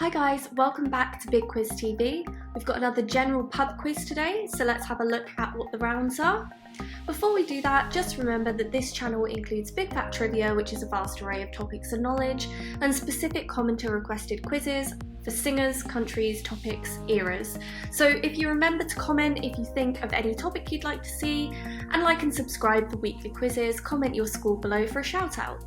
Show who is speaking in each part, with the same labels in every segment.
Speaker 1: Hi guys, welcome back to Big Quiz TV. We've got another general pub quiz today, so let's have a look at what the rounds are. Before we do that, just remember that this channel includes Big Fat Trivia, which is a vast array of topics and knowledge, and specific commenter requested quizzes for singers, countries, topics, eras. So if you remember to comment if you think of any topic you'd like to see, and like and subscribe for weekly quizzes, comment your school below for a shout out.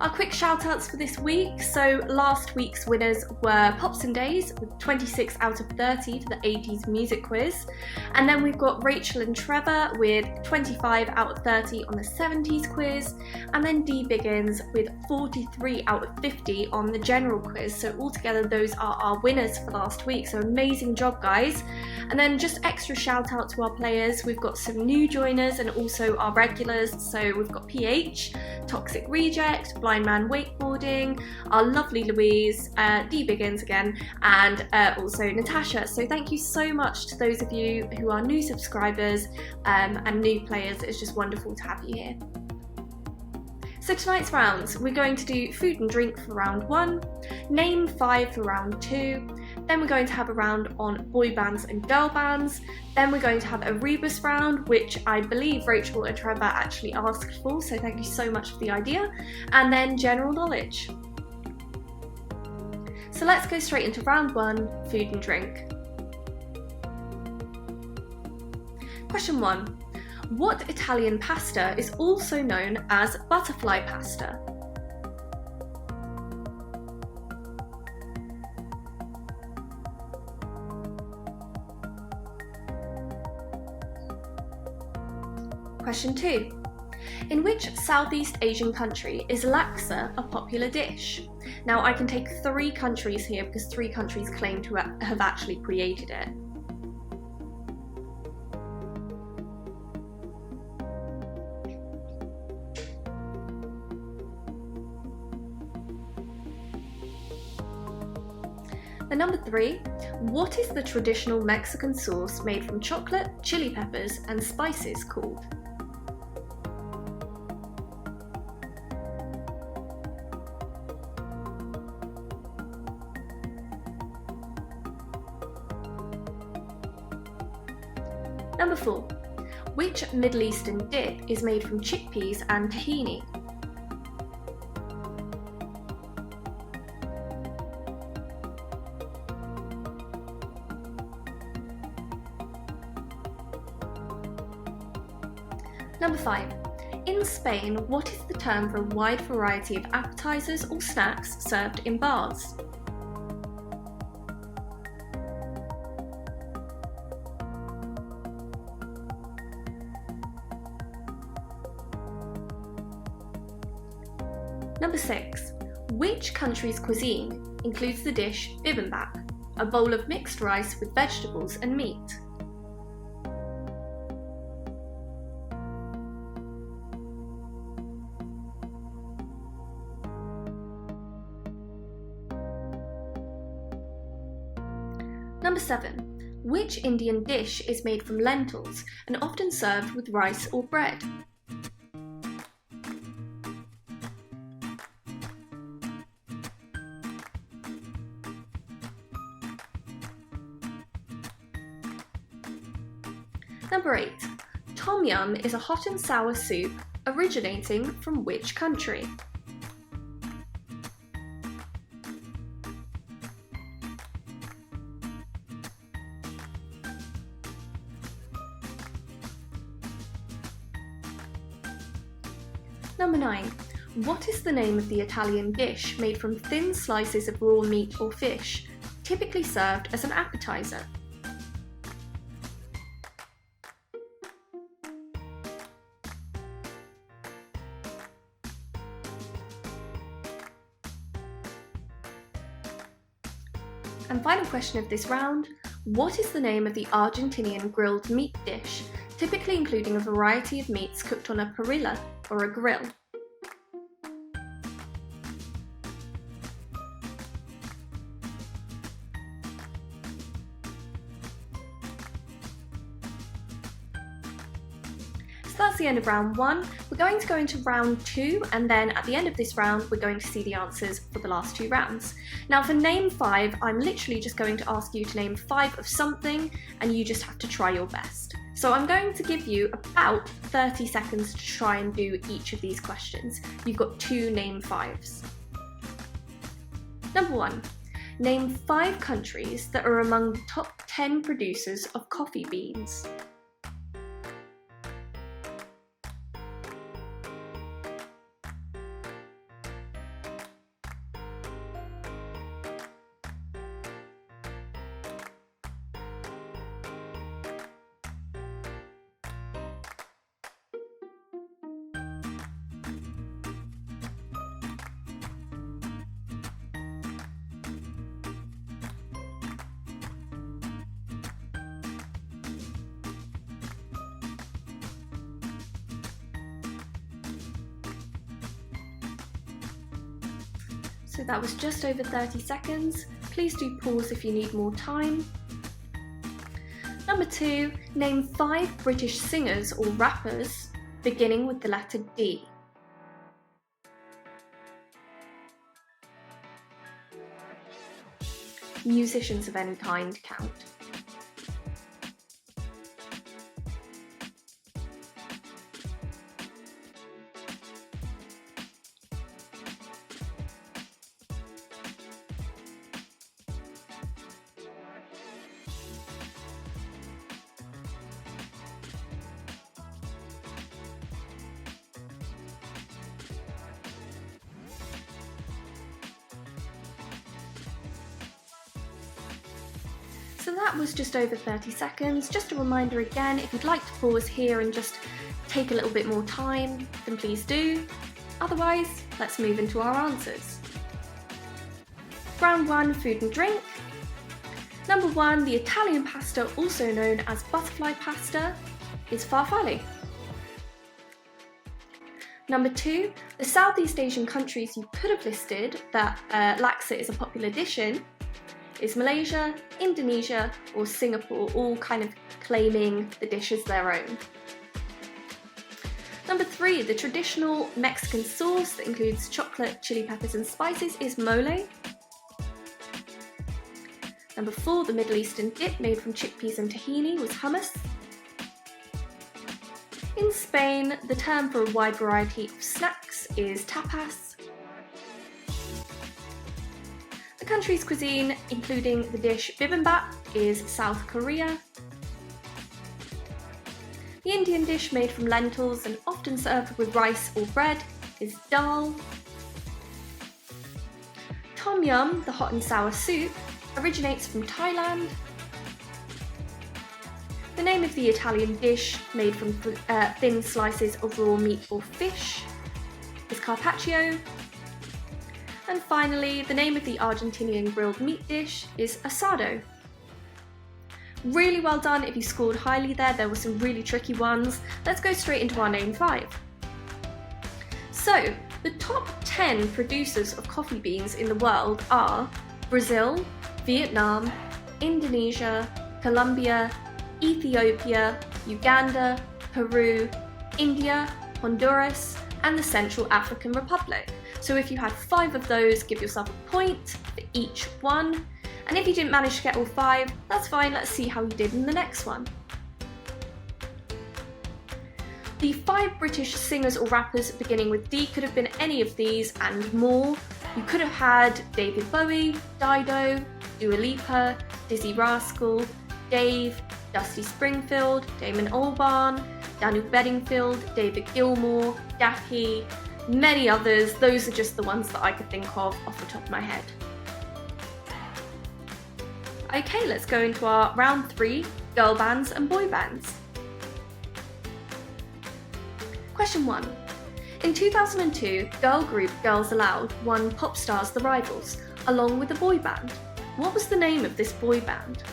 Speaker 1: Our quick shout-outs for this week. So last week's winners were Pops and Days with 26 out of 30 for the 80s music quiz. And then we've got Rachel and Trevor with 25 out of 30 on the 70s quiz. And then D Biggins with 43 out of 50 on the general quiz. So altogether those are our winners for last week. So amazing job, guys. And then just extra shout out to our players. We've got some new joiners and also our regulars. So we've got PH, Toxic Reject, Blind Man Wakeboarding, our lovely Louise, D Biggins again, and also Natasha. So thank you so much to those of you who are new subscribers and new players. It's just wonderful to have you here. So tonight's rounds, we're going to do food and drink for round 1, name 5 for round 2, then we're going to have a round on boy bands and girl bands, then we're going to have a Rebus round, which I believe Rachel and Trevor actually asked for, so thank you so much for the idea, and then general knowledge. So let's go straight into round 1, food and drink. Question 1. What Italian pasta is also known as butterfly pasta? Question 2. In which Southeast Asian country is laksa a popular dish? Now I can take 3 countries here because 3 countries claim to have actually created it. And number 3, what is the traditional Mexican sauce made from chocolate, chili peppers, and spices called? Number 4, which Middle Eastern dip is made from chickpeas and tahini? Number 5. In Spain, what is the term for a wide variety of appetizers or snacks served in bars? Number 6. Which country's cuisine includes the dish bibimbap, a bowl of mixed rice with vegetables and meat? Number 7. Which Indian dish is made from lentils and often served with rice or bread? Number 8. Tom yum is a hot and sour soup originating from which country? Number 9. What is the name of the Italian dish made from thin slices of raw meat or fish, typically served as an appetizer? And final question of this round, what is the name of the Argentinian grilled meat dish, typically including a variety of meats cooked on a parrilla or a grill? So that's the end of round 1. We're going to go into round 2, and then at the end of this round we're going to see the answers for the last 2 rounds. Now for name 5, I'm literally just going to ask you to name 5 of something, and you just have to try your best. So I'm going to give you about 30 seconds to try and do each of these questions. You've got 2 name 5s. Number 1. Name 5 countries that are among the top 10 producers of coffee beans. So that was just over 30 seconds. Please do pause if you need more time. Number 2, name 5 British singers or rappers beginning with the letter D. Musicians of any kind count. So that was just over 30 seconds. Just a reminder again, if you'd like to pause here and just take a little bit more time, then please do. Otherwise, let's move into our answers. Round 1, food and drink. Number 1, the Italian pasta, also known as butterfly pasta, is farfalle. Number 2, the Southeast Asian countries you could have listed that laksa is a popular dish in is Malaysia, Indonesia or Singapore, all kind of claiming the dish as their own. Number 3, the traditional Mexican sauce that includes chocolate, chili peppers and spices is mole. Number 4, the Middle Eastern dip made from chickpeas and tahini was hummus. In Spain, the term for a wide variety of snacks is tapas. The country's cuisine, including the dish bibimbap, is South Korea. The Indian dish made from lentils and often served with rice or bread is dal. Tom yum, the hot and sour soup, originates from Thailand. The name of the Italian dish made from thin slices of raw meat or fish is carpaccio. And finally, the name of the Argentinian grilled meat dish is asado. Really well done if you scored highly there were some really tricky ones. Let's go straight into our name 5. So, the top 10 producers of coffee beans in the world are Brazil, Vietnam, Indonesia, Colombia, Ethiopia, Uganda, Peru, India, Honduras, and the Central African Republic. So if you had 5 of those, give yourself a point for each one. And if you didn't manage to get all 5, that's fine, let's see how you did in the next one. The 5 British singers or rappers beginning with D could have been any of these and more. You could have had David Bowie, Dido, Dua Lipa, Dizzy Rascal, Dave, Dusty Springfield, Damon Albarn, Daniel Bedingfield, David Gilmour, Dappy, many others. Those are just the ones that I could think of off the top of my head. Okay, let's go into our round 3, girl bands and boy bands. Question 1. In 2002, girl group Girls Aloud won Popstars The Rivals, along with a boy band. What was the name of this boy band?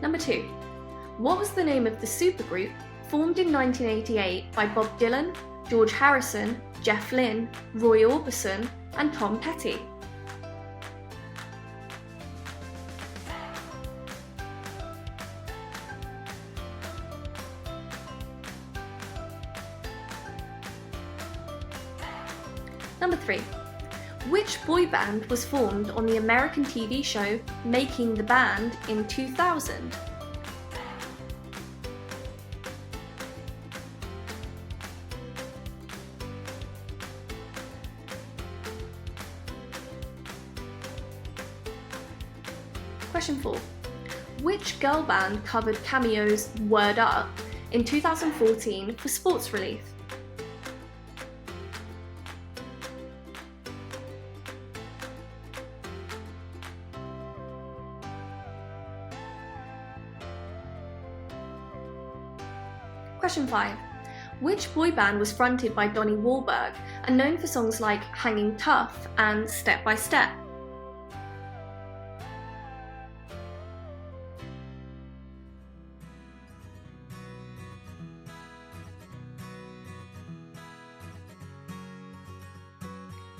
Speaker 1: Number 2. What was the name of the supergroup formed in 1988 by Bob Dylan, George Harrison, Jeff Lynne, Roy Orbison, and Tom Petty. Number 3. Which boy band was formed on the American TV show Making the Band in 2000? Question 4. Which girl band covered Cameo's Word Up in 2014 for Sports Relief? Question 5. Which boy band was fronted by Donnie Wahlberg and known for songs like Hanging Tough and Step by Step?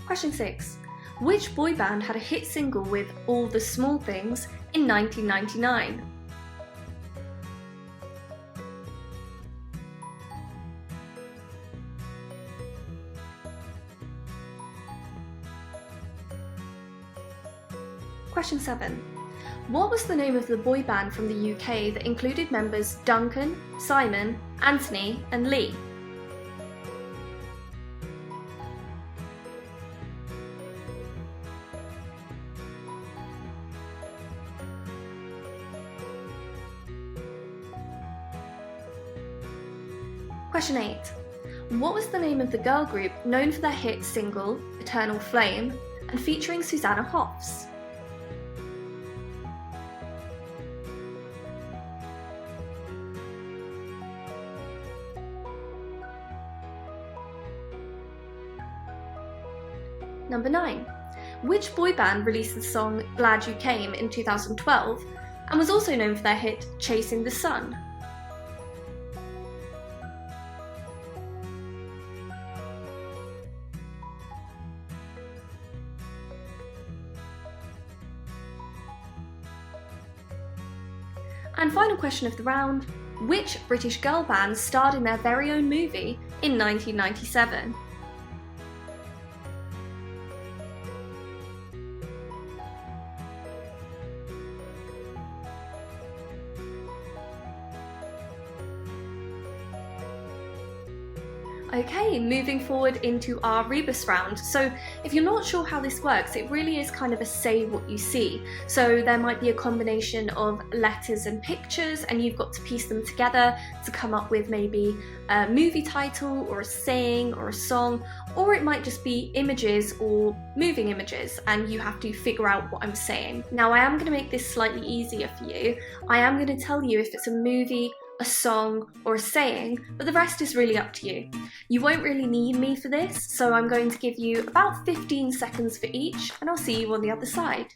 Speaker 1: Question 6. Which boy band had a hit single with All the Small Things in 1999? Question 7. What was the name of the boy band from the UK that included members Duncan, Simon, Anthony, and Lee? Question 8. What was the name of the girl group known for their hit single Eternal Flame and featuring Susanna Hoffs? Number 9. Which boy band released the song Glad You Came in 2012 and was also known for their hit Chasing the Sun? And final question of the round, which British girl band starred in their very own movie in 1997? Okay, moving forward into our Rebus round. So if you're not sure how this works, it really is kind of a say what you see. So there might be a combination of letters and pictures, and you've got to piece them together to come up with maybe a movie title or a saying or a song, or it might just be images or moving images, and you have to figure out what I'm saying. Now I am going to make this slightly easier for you. I am going to tell you if it's a movie, a song, or a saying, but the rest is really up to you. You won't really need me for this, so I'm going to give you about 15 seconds for each, and I'll see you on the other side.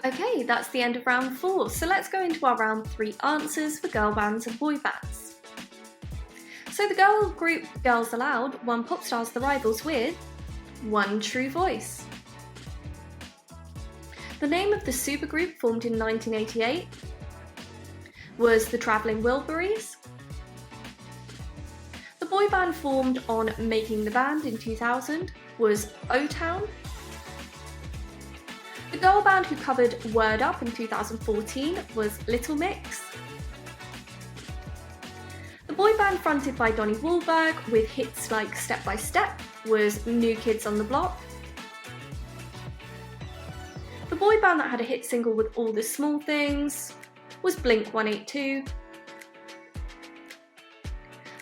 Speaker 1: Okay, that's the end of round 4, so let's go into our round 3 answers for girl bands and boy bands. So the girl group Girls Aloud won Pop Stars The Rivals with One True Voice. The name of the supergroup formed in 1988 was the Travelling Wilburys. The boy band formed on Making the Band in 2000 was O-Town. The girl band who covered Word Up in 2014 was Little Mix. The boy band fronted by Donnie Wahlberg with hits like Step by Step was New Kids on the Block. The boy band that had a hit single with All the Small Things was Blink-182.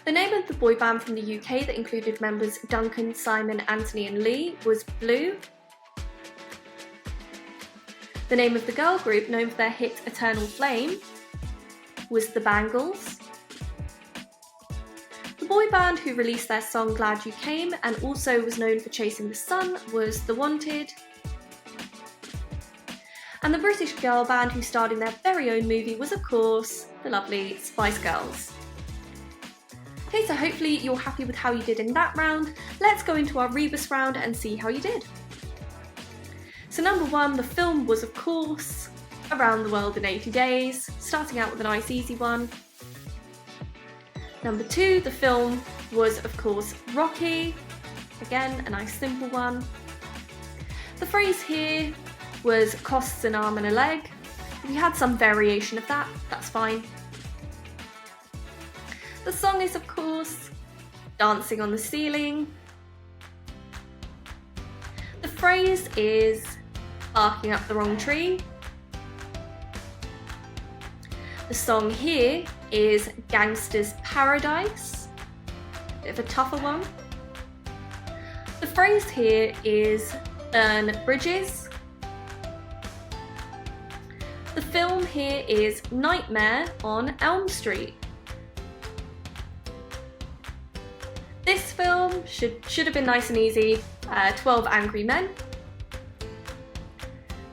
Speaker 1: The name of the boy band from the UK that included members Duncan, Simon, Anthony and Lee was Blue. The name of the girl group known for their hit Eternal Flame was The Bangles. The boy band who released their song Glad You Came and also was known for Chasing the Sun was The Wanted. And the British girl band who starred in their very own movie was, of course, the lovely Spice Girls. Okay, so hopefully you're happy with how you did in that round. Let's go into our Rebus round and see how you did. So number 1, the film was, of course, Around the World in 80 Days, starting out with a nice easy one. Number 2, the film was, of course, Rocky, again, a nice simple one. The phrase here was costs an arm and a leg. If you had some variation of that, that's fine. The song is, of course, Dancing on the Ceiling. The phrase is barking up the wrong tree. The song here is Gangster's Paradise, bit of a tougher one. The phrase here is burn bridges. The film here is Nightmare on Elm Street. This film should have been nice and easy, 12 Angry Men.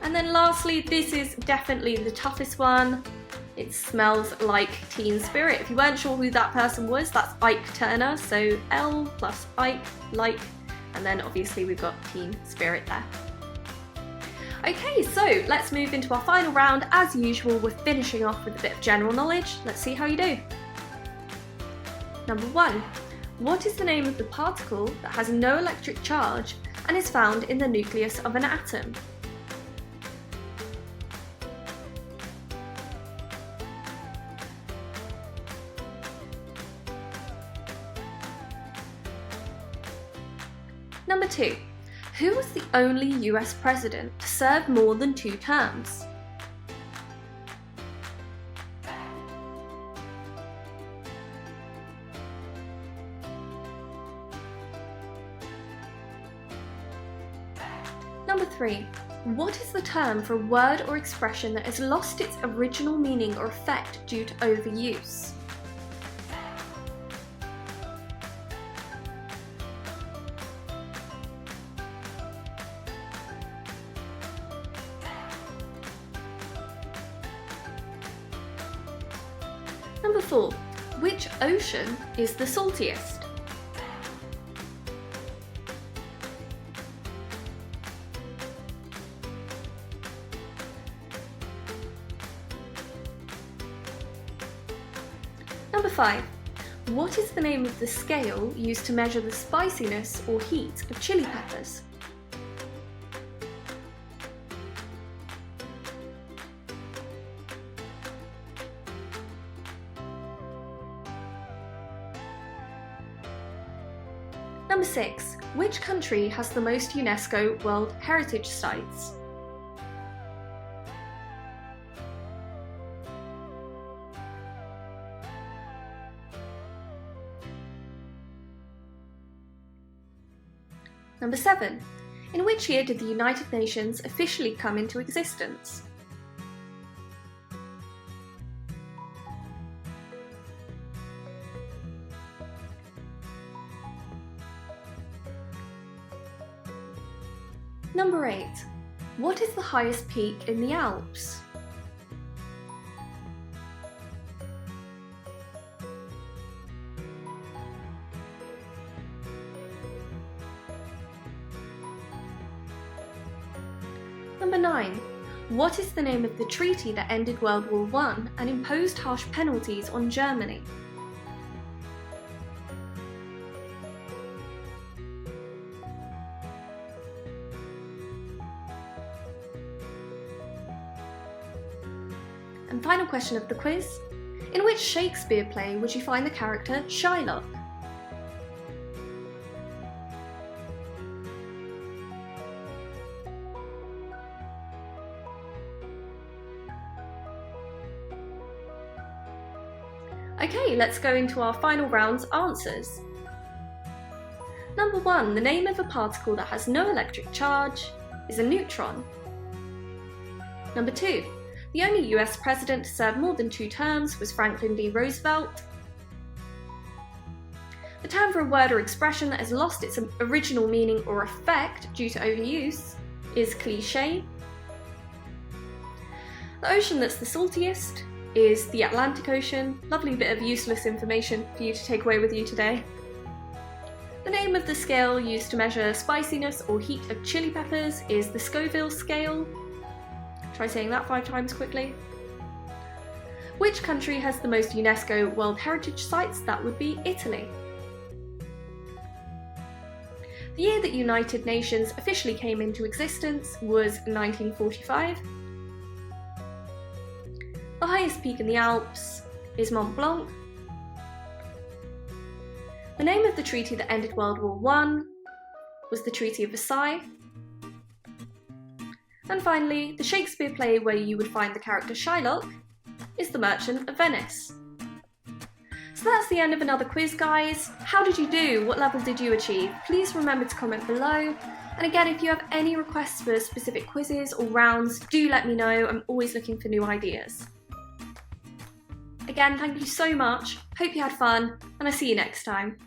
Speaker 1: And then lastly, this is definitely the toughest one. It Smells Like Teen Spirit. If you weren't sure who that person was, that's Ike Turner. So L plus Ike, like, and then obviously we've got Teen Spirit there. Okay, so let's move into our final round. As usual, we're finishing off with a bit of general knowledge. Let's see how you do. Number 1. What is the name of the particle that has no electric charge and is found in the nucleus of an atom? Number 2. Who was the only US president to serve more than 2 terms? Number 3. What is the term for a word or expression that has lost its original meaning or effect due to overuse? Number 4. Which ocean is the saltiest? Number 5. What is the name of the scale used to measure the spiciness or heat of chili peppers? Number 6. Which country has the most UNESCO World Heritage Sites? Number 7. In which year did the United Nations officially come into existence? Number 8. What is the highest peak in the Alps? Number 9. What is the name of the treaty that ended World War I and imposed harsh penalties on Germany? And final question of the quiz. In which Shakespeare play would you find the character Shylock? Okay, let's go into our final round's answers. Number 1, the name of a particle that has no electric charge is a neutron. Number 2, the only US president to serve more than 2 terms was Franklin D. Roosevelt. The term for a word or expression that has lost its original meaning or effect due to overuse is cliché. The ocean that's the saltiest is the Atlantic Ocean. Lovely bit of useless information for you to take away with you today. The name of the scale used to measure spiciness or heat of chili peppers is the Scoville scale. Try saying that 5 times quickly. Which country has the most UNESCO World Heritage Sites? That would be Italy. The year that United Nations officially came into existence was 1945. The highest peak in the Alps is Mont Blanc. The name of the treaty that ended World War I was the Treaty of Versailles. And finally, the Shakespeare play where you would find the character Shylock is The Merchant of Venice. So that's the end of another quiz, guys. How did you do? What level did you achieve? Please remember to comment below. And again, if you have any requests for specific quizzes or rounds, do let me know. I'm always looking for new ideas. Again, thank you so much. Hope you had fun, and I'll see you next time.